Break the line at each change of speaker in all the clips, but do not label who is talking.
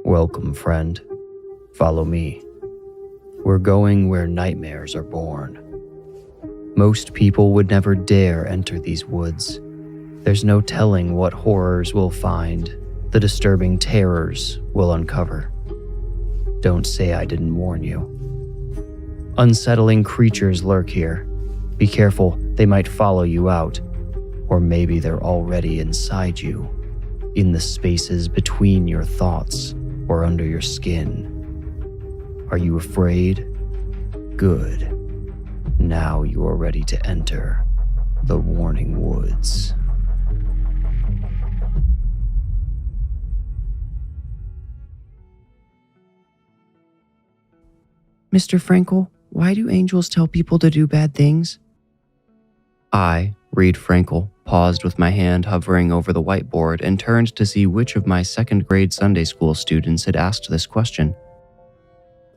Welcome, friend. Follow me. We're going where nightmares are born. Most people would never dare enter these woods. There's no telling what horrors we'll find, the disturbing terrors we'll uncover. Don't say I didn't warn you. Unsettling creatures lurk here. Be careful, they might follow you out. Or maybe they're already inside you, in the spaces between your thoughts or under your skin. Are you afraid? Good. Now you are ready to enter the Warning Woods.
Mr. Frankel, why do angels tell people to do bad things?
I, Reed Frankel, paused with my hand hovering over the whiteboard and turned to see which of my second-grade Sunday school students had asked this question.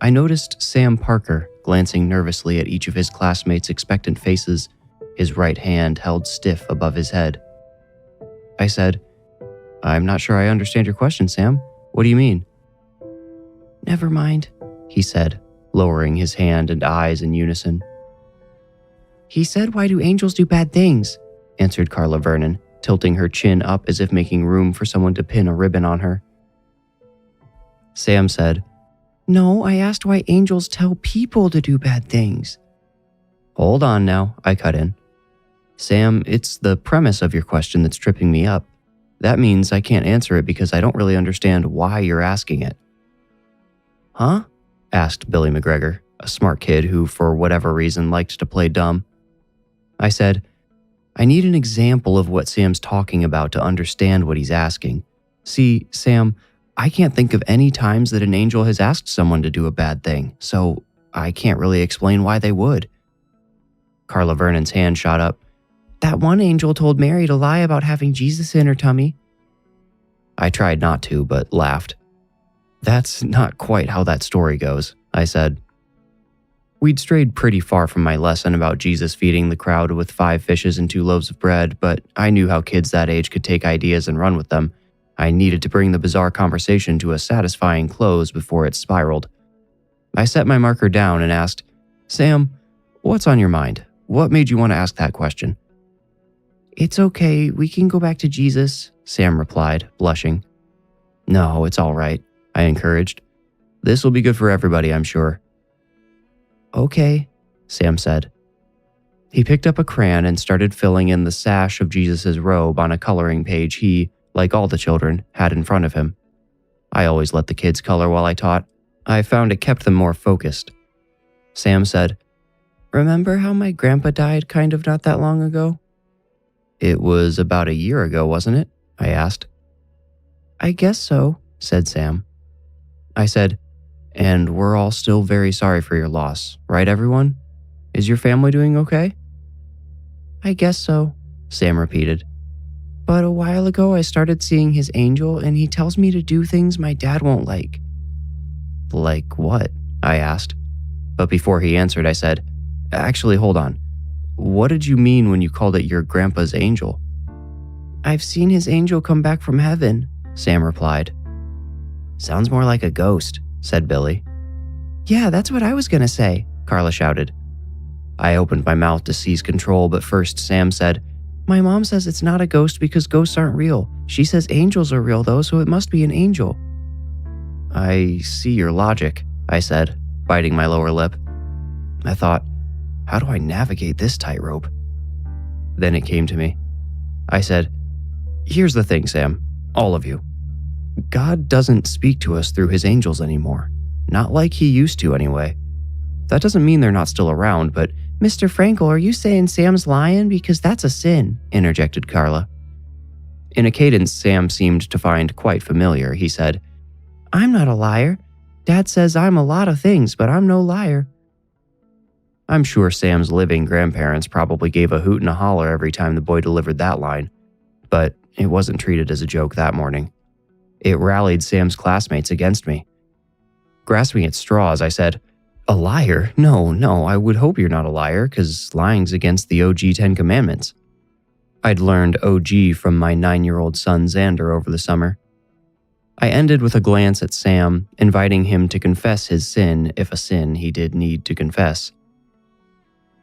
I noticed Sam Parker glancing nervously at each of his classmates' expectant faces, his right hand held stiff above his head. I said, "I'm not sure I understand your question, Sam. What do you mean?"
Never mind,
he said, lowering his hand and eyes in unison.
He said, why do angels do bad things?
Answered Carla Vernon, tilting her chin up as if making room for someone to pin a ribbon on her. Sam said,
No, I asked why angels tell people to do bad things.
Hold on now, I cut in. Sam, it's the premise of your question that's tripping me up. That means I can't answer it because I don't really understand why you're asking it.
Huh?
Asked Billy McGregor, a smart kid who, for whatever reason, liked to play dumb. I said, I need an example of what Sam's talking about to understand what he's asking. See, Sam, I can't think of any times that an angel has asked someone to do a bad thing, so I can't really explain why they would. Carla Vernon's hand shot up.
That one angel told Mary to lie about having Jesus in her tummy.
I tried not to, but laughed. That's not quite how that story goes, I said. We'd strayed pretty far from my lesson about Jesus feeding the crowd with 5 fishes and 2 loaves of bread, but I knew how kids that age could take ideas and run with them. I needed to bring the bizarre conversation to a satisfying close before it spiraled. I set my marker down and asked, Sam, what's on your mind? What made you want to ask that question?
It's okay, we can go back to Jesus, Sam replied, blushing.
No, it's all right, I encouraged. This will be good for everybody, I'm sure.
Okay,
Sam said. He picked up a crayon and started filling in the sash of Jesus' robe on a coloring page he, like all the children, had in front of him. I always let the kids color while I taught. I found it kept them more focused. Sam said,
Remember how my grandpa died kind of not that long ago?
It was about a year ago, wasn't it? I asked.
I guess so,
said Sam. I said, and we're all still very sorry for your loss, right everyone? Is your family doing okay?
I guess so,
Sam repeated.
But a while ago I started seeing his angel and he tells me to do things my dad won't like.
Like what? I asked. But before he answered, I said, actually, hold on. What did you mean when you called it your grandpa's angel?
I've seen his angel come back from heaven, Sam replied.
Sounds more like a ghost, said Billy.
Yeah, that's what I was gonna say,
Carla shouted. I opened my mouth to seize control, but first Sam said,
My mom says it's not a ghost because ghosts aren't real. She says angels are real though, so it must be an angel.
I see your logic, I said, biting my lower lip. I thought, how do I navigate this tightrope? Then it came to me. I said, here's the thing, Sam, all of you. God doesn't speak to us through his angels anymore. Not like he used to anyway. That doesn't mean they're not still around, but
Mr. Frankel, are you saying Sam's lying? Because that's a sin, interjected Carla.
In a cadence Sam seemed to find quite familiar, he said,
I'm not a liar. Dad says I'm a lot of things, but I'm no liar.
I'm sure Sam's living grandparents probably gave a hoot and a holler every time the boy delivered that line, but it wasn't treated as a joke that morning. It rallied Sam's classmates against me. Grasping at straws, I said, a liar? No, I would hope you're not a liar, because lying's against the OG 10 Commandments. I'd learned OG from my 9-year-old son Xander over the summer. I ended with a glance at Sam, inviting him to confess his sin if a sin he did need to confess.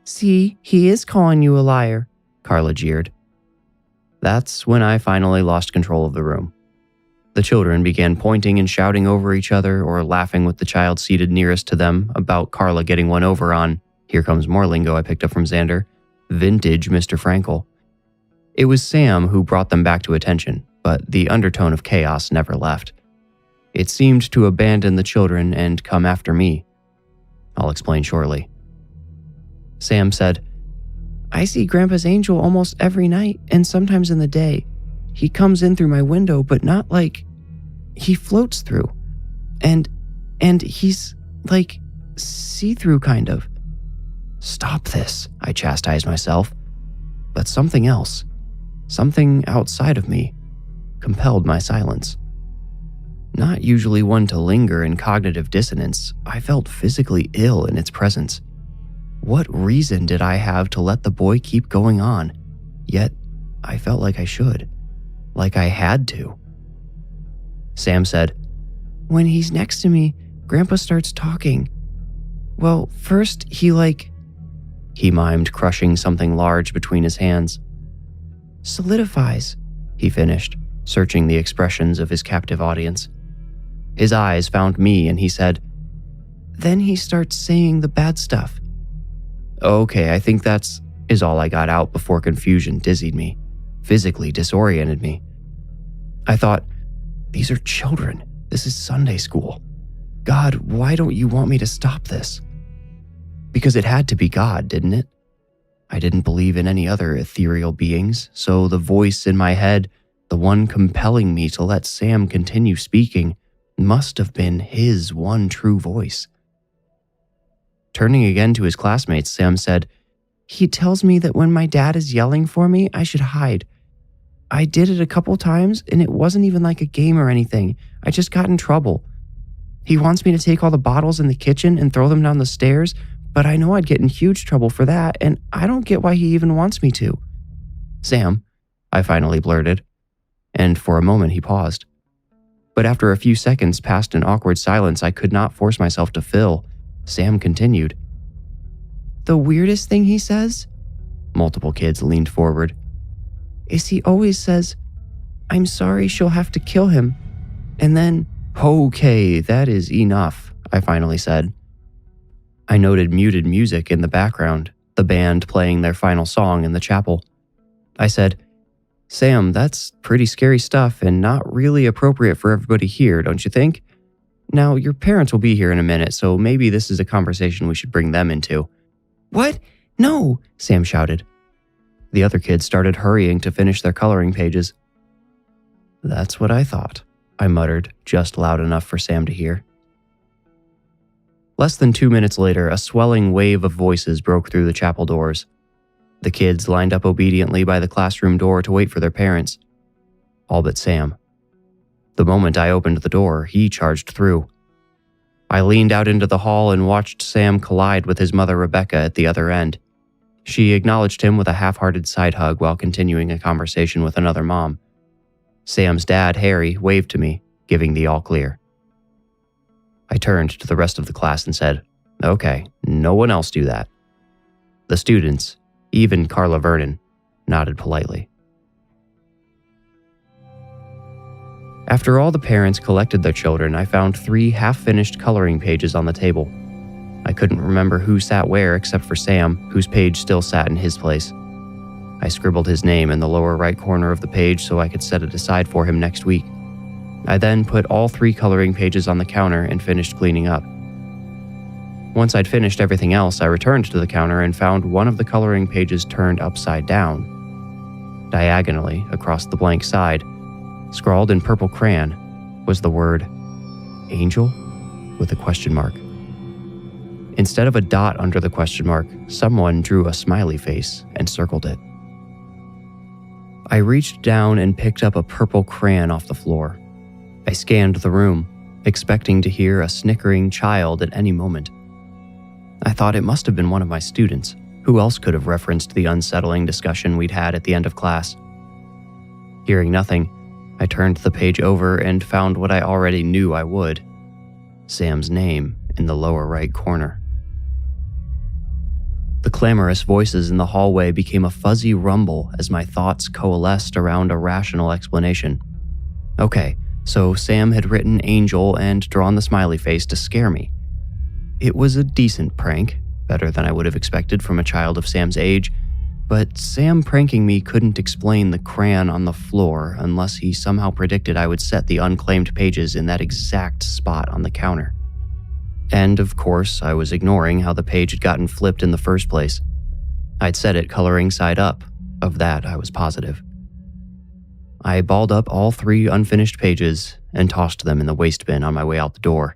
See, he is calling you a liar,
Carla jeered. That's when I finally lost control of the room. The children began pointing and shouting over each other or laughing with the child seated nearest to them about Carla getting one over on, here comes more lingo I picked up from Xander, vintage Mr. Frankel. It was Sam who brought them back to attention, but the undertone of chaos never left. It seemed to abandon the children and come after me. I'll explain shortly. Sam said,
I see Grandpa's angel almost every night and sometimes in the day. He comes in through my window, but not like... He floats through. And he's like see-through kind of.
Stop this, I chastised myself. But something else, something outside of me, compelled my silence. Not usually one to linger in cognitive dissonance, I felt physically ill in its presence. What reason did I have to let the boy keep going on? Yet, I felt like I should. Like I had to. Sam said,
When he's next to me, Grandpa starts talking. Well, first he
mimed, crushing something large between his hands.
Solidifies,
he finished, searching the expressions of his captive audience. His eyes found me and he said,
Then he starts saying the bad stuff.
Okay, I think is all I got out before confusion dizzied me, physically disoriented me. I thought, these are children. This is Sunday school. God, why don't you want me to stop this? Because it had to be God, didn't it? I didn't believe in any other ethereal beings, so the voice in my head, the one compelling me to let Sam continue speaking, must have been his one true voice. Turning again to his classmates, Sam said,
He tells me that when my dad is yelling for me, I should hide. I did it a couple times, and it wasn't even like a game or anything. I just got in trouble. He wants me to take all the bottles in the kitchen and throw them down the stairs, but I know I'd get in huge trouble for that, and I don't get why he even wants me to.
Sam, I finally blurted, and for a moment he paused. But after a few seconds passed in awkward silence I could not force myself to fill, Sam continued.
The weirdest thing he says?
Multiple kids leaned forward.
Is he always says, I'm sorry she'll have to kill him. And then,
Okay, that is enough, I finally said. I noted muted music in the background, the band playing their final song in the chapel. I said, Sam, that's pretty scary stuff and not really appropriate for everybody here, don't you think? Now, your parents will be here in a minute, so maybe this is a conversation we should bring them into.
What? No,
Sam shouted. The other kids started hurrying to finish their coloring pages. That's what I thought, I muttered, just loud enough for Sam to hear. Less than 2 minutes later, a swelling wave of voices broke through the chapel doors. The kids lined up obediently by the classroom door to wait for their parents. All but Sam. The moment I opened the door, he charged through. I leaned out into the hall and watched Sam collide with his mother Rebecca at the other end. She acknowledged him with a half-hearted side hug while continuing a conversation with another mom. Sam's dad, Harry, waved to me, giving the all clear. I turned to the rest of the class and said, Okay, no one else do that. The students, even Carla Vernon, nodded politely. After all the parents collected their children, I found 3 half-finished coloring pages on the table. I couldn't remember who sat where except for Sam, whose page still sat in his place. I scribbled his name in the lower right corner of the page so I could set it aside for him next week. I then put all 3 coloring pages on the counter and finished cleaning up. Once I'd finished everything else, I returned to the counter and found one of the coloring pages turned upside down. Diagonally, across the blank side, scrawled in purple crayon, was the word angel with a question mark. Instead of a dot under the question mark, someone drew a smiley face and circled it. I reached down and picked up a purple crayon off the floor. I scanned the room, expecting to hear a snickering child at any moment. I thought it must have been one of my students. Who else could have referenced the unsettling discussion we'd had at the end of class? Hearing nothing, I turned the page over and found what I already knew I would: Sam's name in the lower right corner. The clamorous voices in the hallway became a fuzzy rumble as my thoughts coalesced around a rational explanation. Okay, so Sam had written Angel and drawn the smiley face to scare me. It was a decent prank, better than I would have expected from a child of Sam's age, but Sam pranking me couldn't explain the crayon on the floor unless he somehow predicted I would set the unclaimed pages in that exact spot on the counter. And of course, I was ignoring how the page had gotten flipped in the first place. I'd set it coloring side up, of that I was positive. I balled up all 3 unfinished pages and tossed them in the waste bin on my way out the door,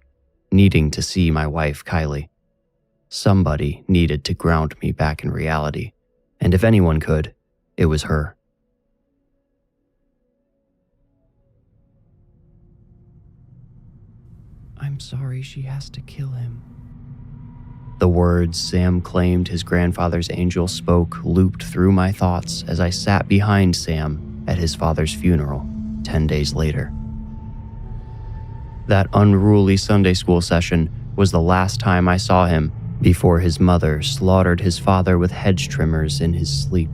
needing to see my wife, Kylie. Somebody needed to ground me back in reality, and if anyone could, it was her.
I'm sorry she has to kill him.
The words Sam claimed his grandfather's angel spoke looped through my thoughts as I sat behind Sam at his father's funeral 10 days later. That unruly Sunday school session was the last time I saw him before his mother slaughtered his father with hedge trimmers in his sleep.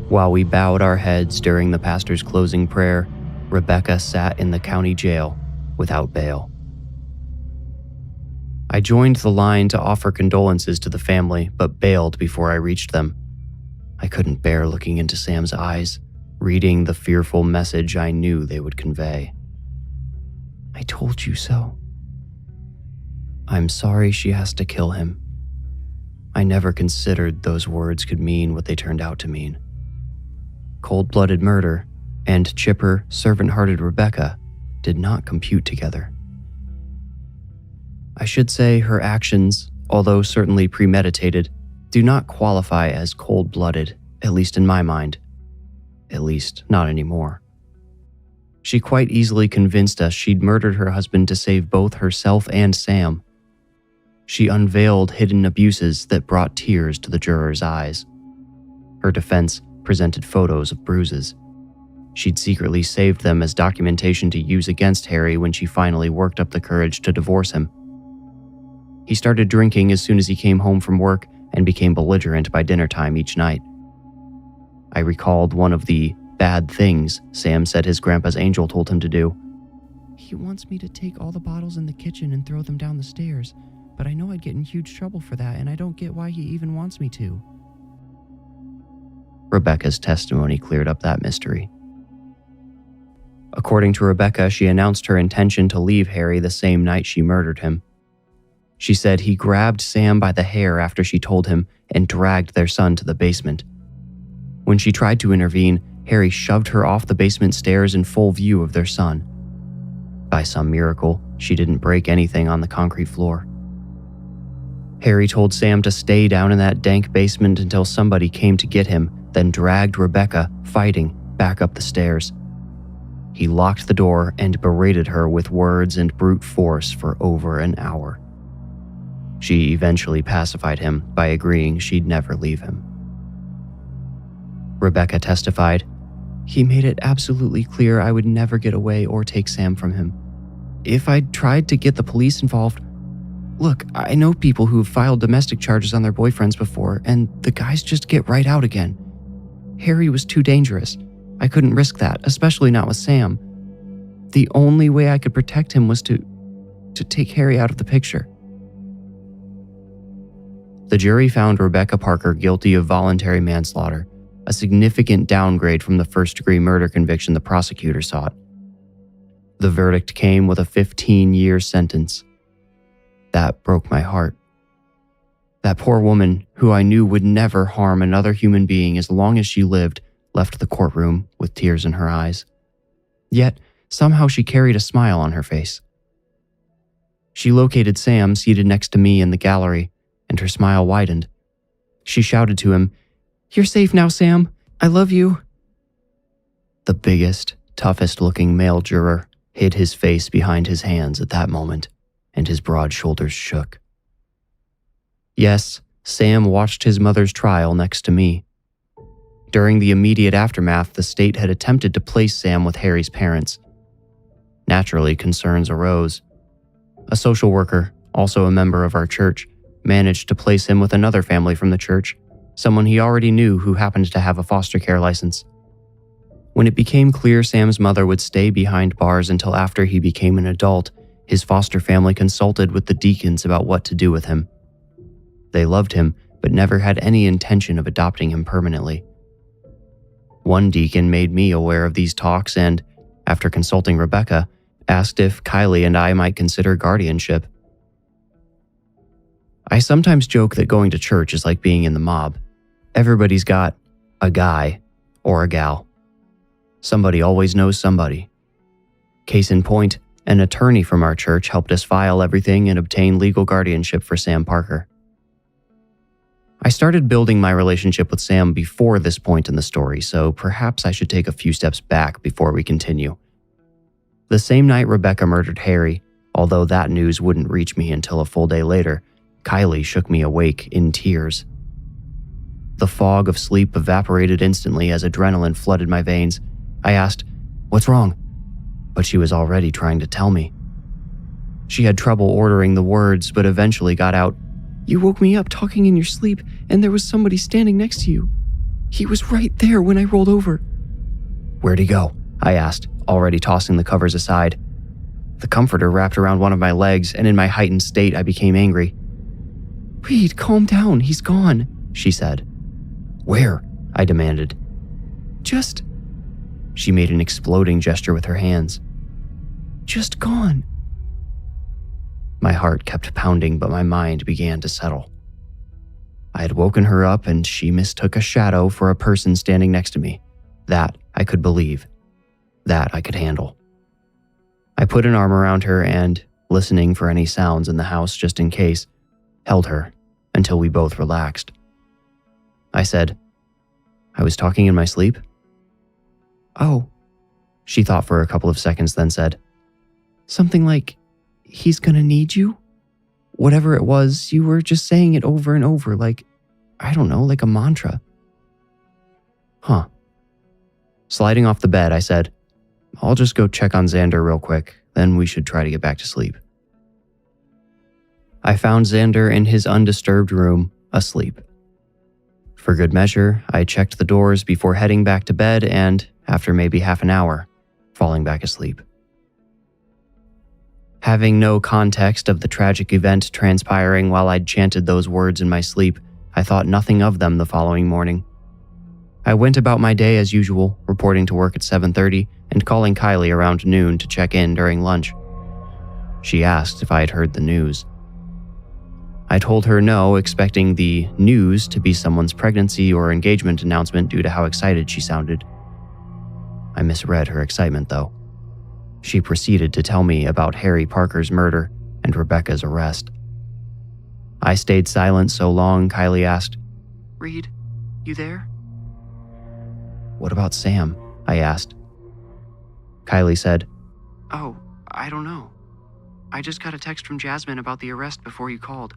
While we bowed our heads during the pastor's closing prayer, Rebecca sat in the county jail without bail. I joined the line to offer condolences to the family, but bailed before I reached them. I couldn't bear looking into Sam's eyes, reading the fearful message I knew they would convey.
I told you so.
I'm sorry she has to kill him. I never considered those words could mean what they turned out to mean. Cold-blooded murder and chipper, servant-hearted Rebecca did not compute together. I should say her actions, although certainly premeditated, do not qualify as cold-blooded, at least in my mind. At least, not anymore. She quite easily convinced us she'd murdered her husband to save both herself and Sam. She unveiled hidden abuses that brought tears to the jurors' eyes. Her defense presented photos of bruises. She'd secretly saved them as documentation to use against Harry when she finally worked up the courage to divorce him. He started drinking as soon as he came home from work and became belligerent by dinner time each night. I recalled one of the bad things Sam said his grandpa's angel told him to do.
He wants me to take all the bottles in the kitchen and throw them down the stairs, but I know I'd get in huge trouble for that, and I don't get why he even wants me to.
Rebecca's testimony cleared up that mystery. According to Rebecca, she announced her intention to leave Harry the same night she murdered him. She said he grabbed Sam by the hair after she told him and dragged their son to the basement. When she tried to intervene, Harry shoved her off the basement stairs in full view of their son. By some miracle, she didn't break anything on the concrete floor. Harry told Sam to stay down in that dank basement until somebody came to get him, then dragged Rebecca, fighting, back up the stairs. He locked the door and berated her with words and brute force for over an hour. She eventually pacified him by agreeing she'd never leave him. Rebecca testified, "He made it absolutely clear I would never get away or take Sam from him. If I'd tried to get the police involved, look, I know people who've filed domestic charges on their boyfriends before, and the guys just get right out again. Harry was too dangerous. I couldn't risk that, especially not with Sam. The only way I could protect him was to take Harry out of the picture." The jury found Rebecca Parker guilty of voluntary manslaughter, a significant downgrade from the first-degree murder conviction the prosecutor sought. The verdict came with a 15-year sentence. That broke my heart. That poor woman, who I knew would never harm another human being as long as she lived, left the courtroom with tears in her eyes. Yet, somehow she carried a smile on her face. She located Sam seated next to me in the gallery, and her smile widened. She shouted to him, "You're safe now, Sam. I love you." The biggest, toughest-looking male juror hid his face behind his hands at that moment, and his broad shoulders shook. Yes, Sam watched his mother's trial next to me. During the immediate aftermath, the state had attempted to place Sam with Harry's parents. Naturally, concerns arose. A social worker, also a member of our church, managed to place him with another family from the church, someone he already knew who happened to have a foster care license. When it became clear Sam's mother would stay behind bars until after he became an adult, his foster family consulted with the deacons about what to do with him. They loved him, but never had any intention of adopting him permanently. One deacon made me aware of these talks and, after consulting Rebecca, asked if Kylie and I might consider guardianship. I sometimes joke that going to church is like being in the mob. Everybody's got a guy or a gal. Somebody always knows somebody. Case in point, an attorney from our church helped us file everything and obtain legal guardianship for Sam Parker. I started building my relationship with Sam before this point in the story, so perhaps I should take a few steps back before we continue. The same night Rebecca murdered Harry, although that news wouldn't reach me until a full day later, Kylie shook me awake in tears. The fog of sleep evaporated instantly as adrenaline flooded my veins. I asked, "What's wrong?" But she was already trying to tell me. She had trouble ordering the words, but eventually got out, "You woke me up talking in your sleep, and there was somebody standing next to you. He was right there when I rolled over." "Where'd he go?" I asked, already tossing the covers aside. The comforter wrapped around one of my legs, and in my heightened state, I became angry. "Reed, calm down, he's gone," she said. "Where?" I demanded. "Just..." She made an exploding gesture with her hands. "Just gone." My heart kept pounding, but my mind began to settle. I had woken her up, and she mistook a shadow for a person standing next to me. That I could believe. That I could handle. I put an arm around her and, listening for any sounds in the house just in case, held her until we both relaxed. I said, "I was talking in my sleep?" "Oh." She thought for a couple of seconds, then said, "Something like, 'He's gonna need you?' Whatever it was, you were just saying it over and over, like, I don't know, like a mantra." "Huh." Sliding off the bed, I said, "I'll just go check on Xander real quick, then we should try to get back to sleep." I found Xander in his undisturbed room, asleep. For good measure, I checked the doors before heading back to bed and, after maybe half an hour, falling back asleep. Having no context of the tragic event transpiring while I'd chanted those words in my sleep, I thought nothing of them the following morning. I went about my day as usual, reporting to work at 7:30 and calling Kylie around noon to check in during lunch. She asked if I had heard the news. I told her no, expecting the news to be someone's pregnancy or engagement announcement due to how excited she sounded. I misread her excitement, though. She proceeded to tell me about Harry Parker's murder and Rebecca's arrest. I stayed silent so long, Kylie asked, "Reed, you there?" "What about Sam?" I asked. Kylie said, "Oh, I don't know. I just got a text from Jasmine about the arrest before you called."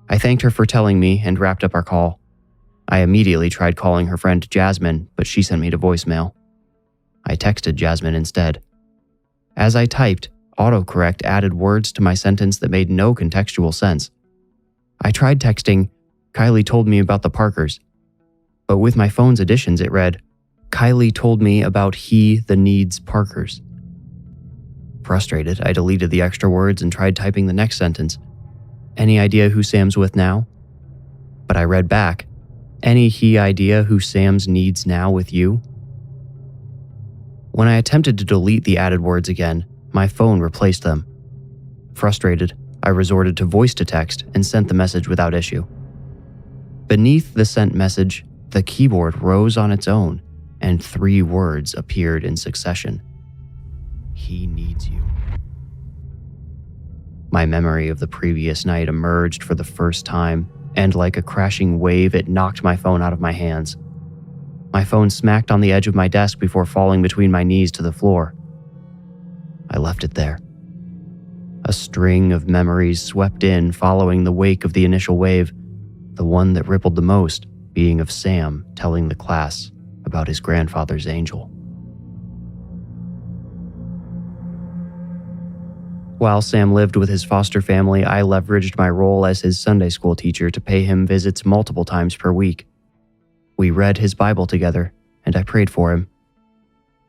I thanked her for telling me and wrapped up our call. I immediately tried calling her friend Jasmine, but she sent me to voicemail. I texted Jasmine instead. As I typed, autocorrect added words to my sentence that made no contextual sense. I tried texting, "Kylie told me about the Parkers," but with my phone's additions it read, "Kylie told me about the needs Parkers." Frustrated, I deleted the extra words and tried typing the next sentence. "Any idea who Sam's with now?" But I read back, "Any idea who Sam's needs now with you?" When I attempted to delete the added words again, my phone replaced them. Frustrated, I resorted to voice to text and sent the message without issue. Beneath the sent message, the keyboard rose on its own, and 3 words appeared in succession. "He needs you." My memory of the previous night emerged for the first time, and like a crashing wave, it knocked my phone out of my hands. My phone smacked on the edge of my desk before falling between my knees to the floor. I left it there. A string of memories swept in following the wake of the initial wave, the one that rippled the most, being of Sam telling the class about his grandfather's angel. While Sam lived with his foster family, I leveraged my role as his Sunday school teacher to pay him visits multiple times per week. We read his Bible together, and I prayed for him.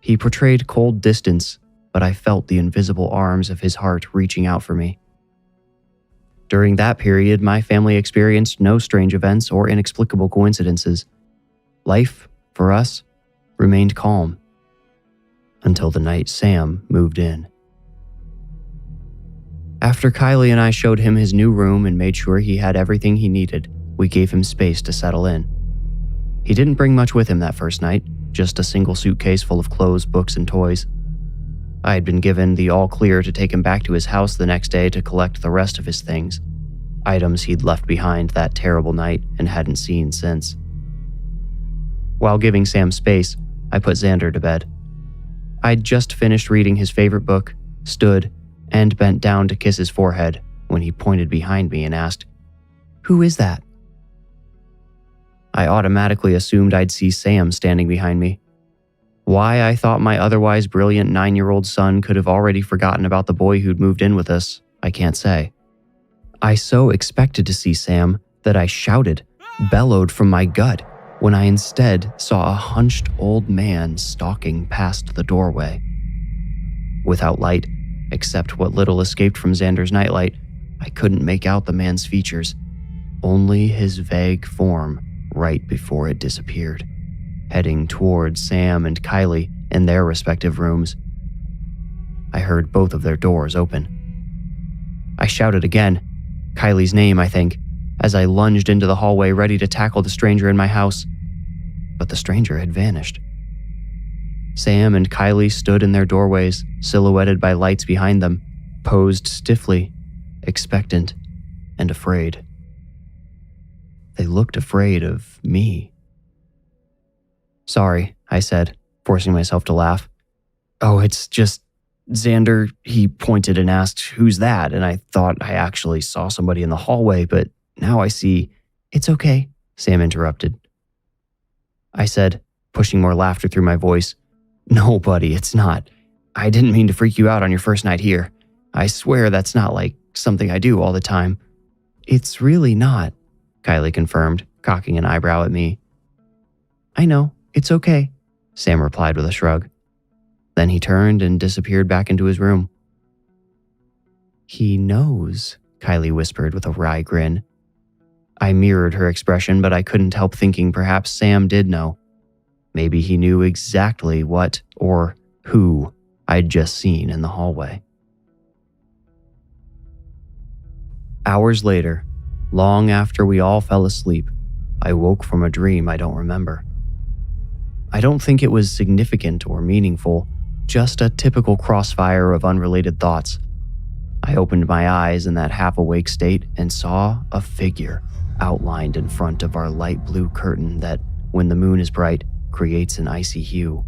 He portrayed cold distance, but I felt the invisible arms of his heart reaching out for me. During that period, my family experienced no strange events or inexplicable coincidences. Life, for us, remained calm until the night Sam moved in. After Kylie and I showed him his new room and made sure he had everything he needed, we gave him space to settle in. He didn't bring much with him that first night, just a single suitcase full of clothes, books, and toys. I had been given the all clear to take him back to his house the next day to collect the rest of his things, items he'd left behind that terrible night and hadn't seen since. While giving Sam space, I put Xander to bed. I'd just finished reading his favorite book, stood, and bent down to kiss his forehead when he pointed behind me and asked, "Who is that?" I automatically assumed I'd see Sam standing behind me. Why I thought my otherwise brilliant 9-year-old son could have already forgotten about the boy who'd moved in with us, I can't say. I so expected to see Sam that I shouted, bellowed from my gut, when I instead saw a hunched old man stalking past the doorway. Without light, except what little escaped from Xander's nightlight, I couldn't make out the man's features, only his vague form right before it disappeared, heading towards Sam and Kylie in their respective rooms. I heard both of their doors open. I shouted again, Kylie's name, I think, as I lunged into the hallway ready to tackle the stranger in my house. But the stranger had vanished. Sam and Kylie stood in their doorways, silhouetted by lights behind them, posed stiffly, expectant, and afraid. They looked afraid of me. "Sorry," I said, forcing myself to laugh. "Oh, it's just Xander," he pointed and asked, "Who's that?" And I thought I actually saw somebody in the hallway, but now I see. "It's okay," Sam interrupted. I said, pushing more laughter through my voice, "No, buddy, it's not. I didn't mean to freak you out on your first night here. I swear that's not like something I do all the time." "It's really not," Kylie confirmed, cocking an eyebrow at me. "I know, it's okay," Sam replied with a shrug. Then he turned and disappeared back into his room. "He knows," Kylie whispered with a wry grin. I mirrored her expression, but I couldn't help thinking perhaps Sam did know. Maybe he knew exactly what or who I'd just seen in the hallway. Hours later, long after we all fell asleep, I woke from a dream I don't remember. I don't think it was significant or meaningful, just a typical crossfire of unrelated thoughts. I opened my eyes in that half-awake state and saw a figure outlined in front of our light blue curtain that, when the moon is bright, creates an icy hue.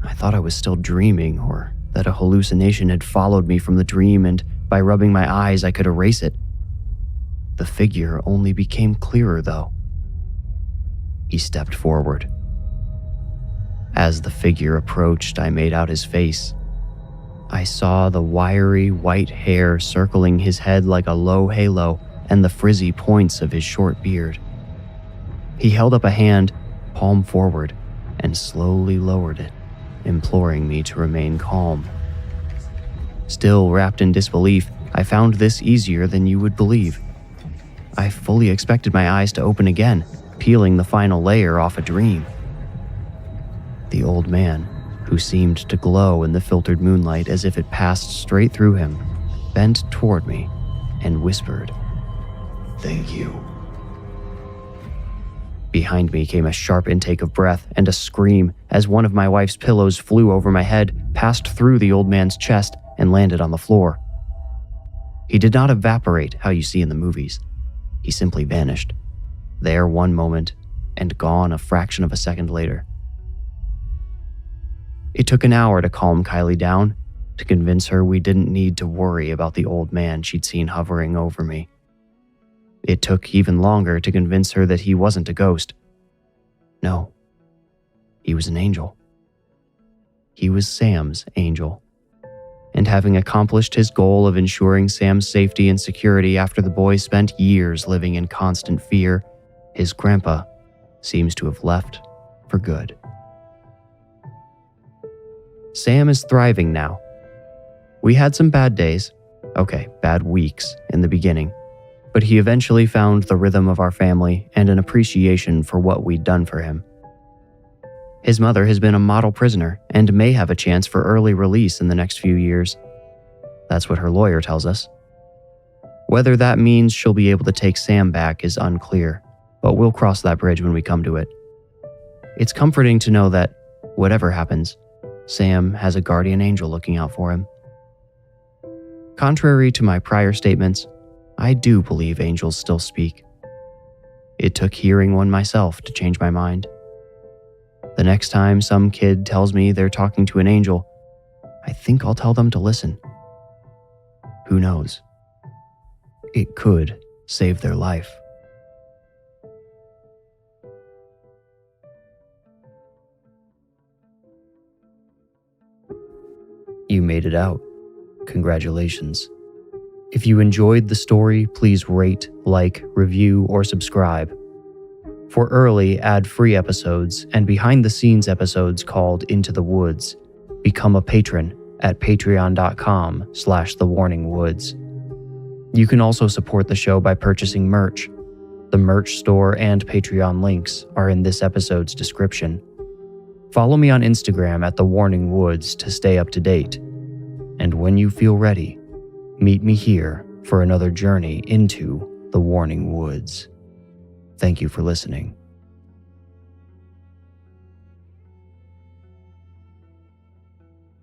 I thought I was still dreaming, or that a hallucination had followed me from the dream, and by rubbing my eyes I could erase it. The figure only became clearer, though. He stepped forward. As the figure approached, I made out his face. I saw the wiry white hair circling his head like a low halo and the frizzy points of his short beard. He held up a hand, palm forward, and slowly lowered it, imploring me to remain calm. Still wrapped in disbelief, I found this easier than you would believe. I fully expected my eyes to open again, peeling the final layer off a dream. The old man, who seemed to glow in the filtered moonlight as if it passed straight through him, bent toward me and whispered, "Thank you." Behind me came a sharp intake of breath and a scream as one of my wife's pillows flew over my head, passed through the old man's chest, and landed on the floor. He did not evaporate how you see in the movies. He simply vanished, there one moment and gone a fraction of a second later. It took an hour to calm Kylie down, to convince her we didn't need to worry about the old man she'd seen hovering over me. It took even longer to convince her that he wasn't a ghost. No, he was an angel. He was Sam's angel. And having accomplished his goal of ensuring Sam's safety and security after the boy spent years living in constant fear, his grandpa seems to have left for good. Sam is thriving now. We had some bad days, bad weeks in the beginning, but he eventually found the rhythm of our family and an appreciation for what we'd done for him. His mother has been a model prisoner and may have a chance for early release in the next few years. That's what her lawyer tells us. Whether that means she'll be able to take Sam back is unclear, but we'll cross that bridge when we come to it. It's comforting to know that, whatever happens, Sam has a guardian angel looking out for him. Contrary to my prior statements, I do believe angels still speak. It took hearing one myself to change my mind. The next time some kid tells me they're talking to an angel, I think I'll tell them to listen. Who knows? It could save their life.
You made it out. Congratulations. If you enjoyed the story, please rate, like, review, or subscribe. For early, ad-free episodes and behind-the-scenes episodes called Into the Woods, become a patron at patreon.com/thewarningwoods. You can also support the show by purchasing merch. The merch store and Patreon links are in this episode's description. Follow me on Instagram at The Warning Woods to stay up to date. And when you feel ready, meet me here for another journey into the Warning Woods. Thank you for listening.